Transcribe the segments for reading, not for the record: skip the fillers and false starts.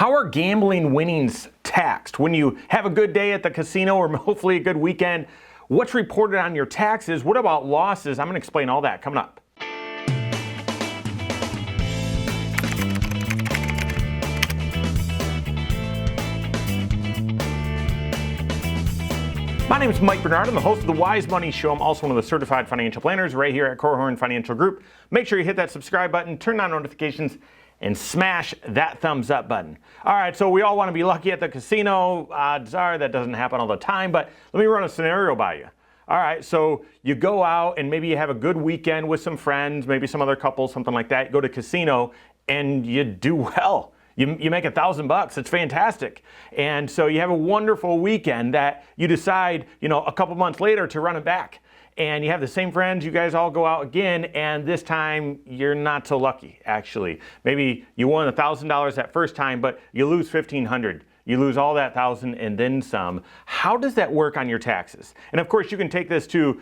How are gambling winnings taxed? When you have a good day at the casino or hopefully a good weekend, what's reported on your taxes? What about losses? I'm going to explain all that coming up. My name is Mike Bernard. I'm the host of the Wise Money Show. I'm also one of the certified financial planners right here at Korhorn Financial Group. Make sure you hit that subscribe button, turn on notifications, and smash that thumbs up button. All right, so we all want to be lucky at the casino. Odds are that doesn't happen all the time, but let me run a scenario by you. All right, so you go out and maybe you have a good weekend with some friends, maybe some other couples, something like that. You go to casino and you do well. You make $1,000. It's fantastic. And so you have a wonderful weekend that you decide, a couple months later to run it back. And you have the same friends, you guys all go out again, and this time you're not so lucky, actually. Maybe you won $1,000 that first time, but you lose $1,500. You lose all that $1,000 and then some. How does that work on your taxes? And of course, you can take this to,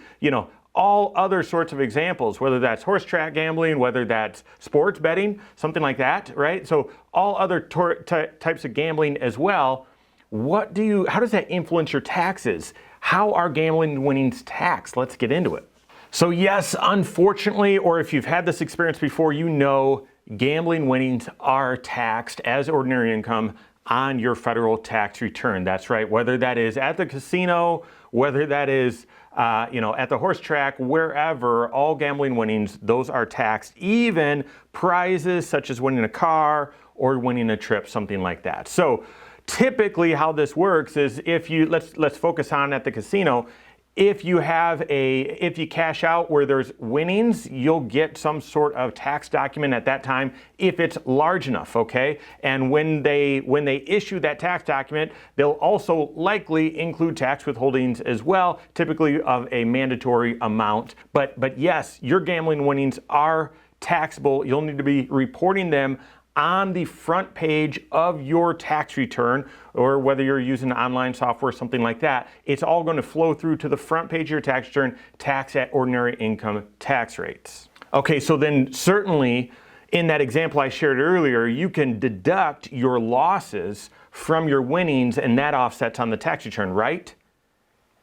all other sorts of examples, whether that's horse track gambling, whether that's sports betting, something like that, right? So all other types of gambling as well. How does that influence your taxes? How are gambling winnings taxed? Let's get into it. So yes, unfortunately, or if you've had this experience before, gambling winnings are taxed as ordinary income on your federal tax return. That's right, whether that is at the casino, whether that is at the horse track, wherever, all gambling winnings, those are taxed, even prizes such as winning a car or winning a trip, something like that. So typically how this works is let's focus on at the casino. If you cash out where there's winnings, you'll get some sort of tax document at that time if it's large enough, okay? And when they issue that tax document, they'll also likely include tax withholdings as well, typically of a mandatory amount. But yes, your gambling winnings are taxable. You'll need to be reporting them on the front page of your tax return, or whether you're using online software, something like that, it's all going to flow through to the front page of your tax return, tax at ordinary income tax rates. Okay, so then certainly in that example I shared earlier, you can deduct your losses from your winnings and that offsets on the tax return, right?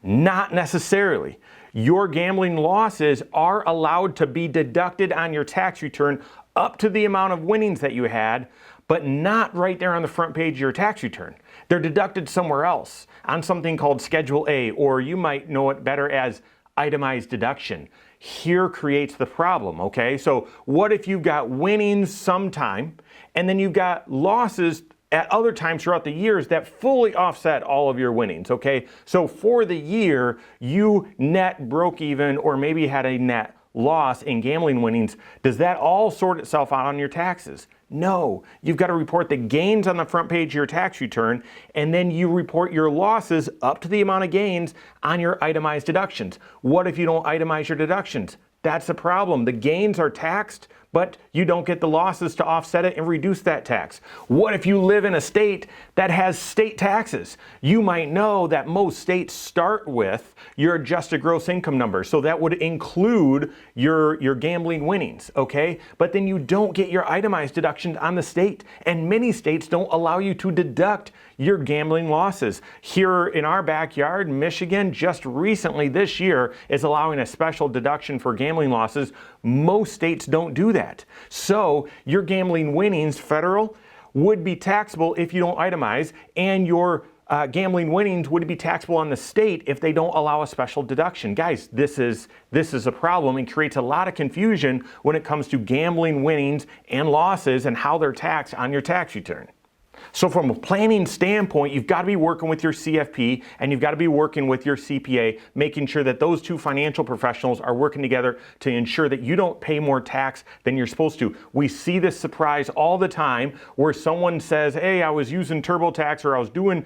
Not necessarily. Your gambling losses are allowed to be deducted on your tax return up to the amount of winnings that you had, but not right there on the front page of your tax return. They're deducted somewhere else on something called Schedule A, or you might know it better as itemized deduction. Here creates the problem, okay? So what if you've got winnings sometime, and then you've got losses at other times throughout the years that fully offset all of your winnings, okay? So for the year, you net broke even, or maybe had a net loss in gambling winnings. Does that all sort itself out on your taxes? No. You've got to report the gains on the front page of your tax return, and then you report your losses up to the amount of gains on your itemized deductions. What if you don't itemize your deductions? That's the problem. The gains are taxed, but you don't get the losses to offset it and reduce that tax. What if you live in a state that has state taxes? You might know that most states start with your adjusted gross income number. So that would include your gambling winnings, okay? But then you don't get your itemized deductions on the state. And many states don't allow you to deduct your gambling losses. Here in our backyard, Michigan, just recently this year is allowing a special deduction for gambling losses. Most states don't do that. So your gambling winnings, federal, would be taxable if you don't itemize, and your gambling winnings would be taxable on the state if they don't allow a special deduction. Guys, this is a problem and creates a lot of confusion when it comes to gambling winnings and losses and how they're taxed on your tax return. So from a planning standpoint, you've got to be working with your CFP and you've got to be working with your CPA, making sure that those two financial professionals are working together to ensure that you don't pay more tax than you're supposed to. We see this surprise all the time where someone says, hey, I was using TurboTax, or I was doing,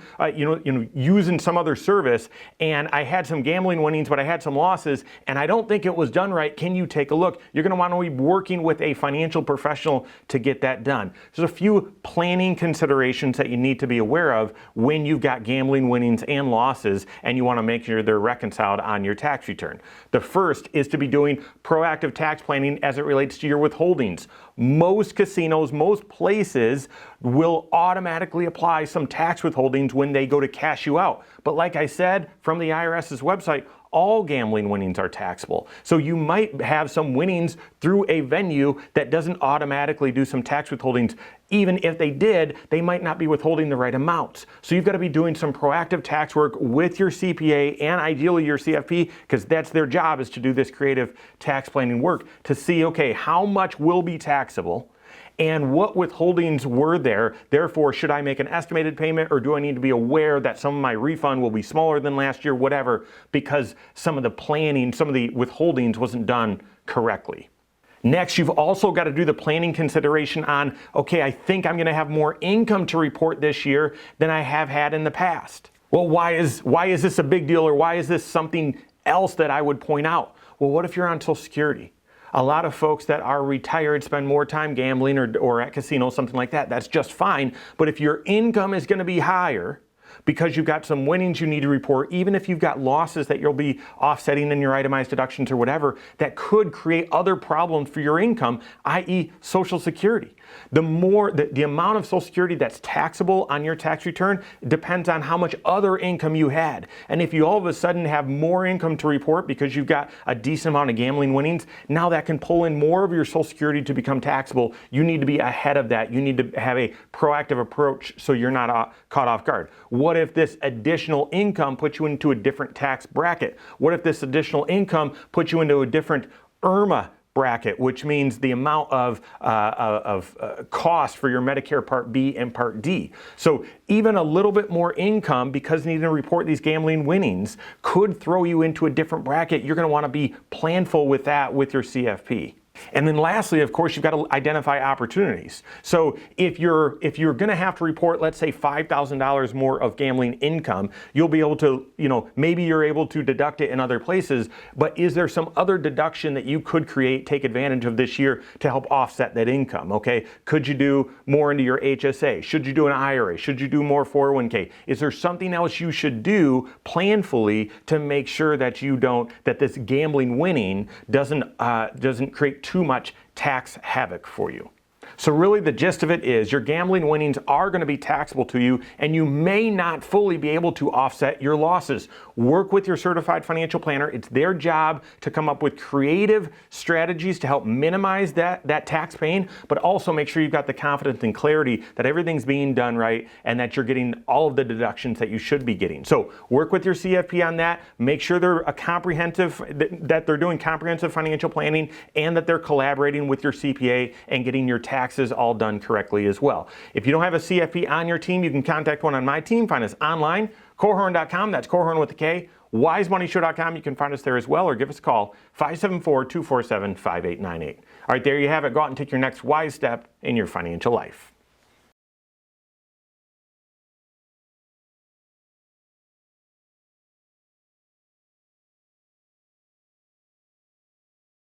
using some other service, and I had some gambling winnings, but I had some losses, and I don't think it was done right. Can you take a look? You're going to want to be working with a financial professional to get that done. There's a few planning considerations that you need to be aware of when you've got gambling winnings and losses and you want to make sure they're reconciled on your tax return. The first is to be doing proactive tax planning as it relates to your withholdings. most casinos, most places will automatically apply some tax withholdings when they go to cash you out. But like I said, from the IRS's website, all gambling winnings are taxable. So you might have some winnings through a venue that doesn't automatically do some tax withholdings. Even if they did, they might not be withholding the right amounts. So you've got to be doing some proactive tax work with your CPA and ideally your CFP, because that's their job, is to do this creative tax planning work to see, okay, how much will be taxable and what withholdings were there. Therefore, should I make an estimated payment, or do I need to be aware that some of my refund will be smaller than last year, whatever, because some of the planning, some of the withholdings wasn't done correctly. Next, you've also got to do the planning consideration on, okay, I think I'm going to have more income to report this year than I have had in the past. Well, why is this a big deal, or why is this something else that I would point out? Well, what if you're on Social Security? A lot of folks that are retired spend more time gambling or at casinos, something like that. That's just fine. But if your income is going to be higher because you've got some winnings you need to report, even if you've got losses that you'll be offsetting in your itemized deductions or whatever, that could create other problems for your income, i.e. Social Security. The amount of Social Security that's taxable on your tax return depends on how much other income you had. And if you all of a sudden have more income to report because you've got a decent amount of gambling winnings, now that can pull in more of your Social Security to become taxable. You need to be ahead of that. You need to have a proactive approach so you're not caught off guard. What if this additional income puts you into a different tax bracket? What if this additional income puts you into a different IRMA bracket, which means the amount of cost for your Medicare Part B and Part D? So even a little bit more income, because needing to report these gambling winnings, could throw you into a different bracket. You're going to want to be planful with that with your CFP. And then lastly, of course, you've got to identify opportunities. So if you're going to have to report, let's say $5,000 more of gambling income, you'll be able to, maybe you're able to deduct it in other places, but is there some other deduction that you could take advantage of this year to help offset that income? Okay. Could you do more into your HSA? Should you do an IRA? Should you do more 401k? Is there something else you should do planfully to make sure that that this gambling winning doesn't create too much tax havoc for you? So really the gist of it is your gambling winnings are going to be taxable to you, and you may not fully be able to offset your losses. Work with your certified financial planner. It's their job to come up with creative strategies to help minimize that tax pain, but also make sure you've got the confidence and clarity that everything's being done right and that you're getting all of the deductions that you should be getting. So work with your CFP on that. Make sure they're that they're doing comprehensive financial planning, and that they're collaborating with your CPA and getting your taxes all done correctly as well. If you don't have a CFP on your team, you can contact one on my team. Find us online, Korhorn.com. That's Korhorn with a K. WiseMoneyShow.com. You can find us there as well, or give us a call, 574-247-5898. All right, there you have it. Go out and take your next wise step in your financial life.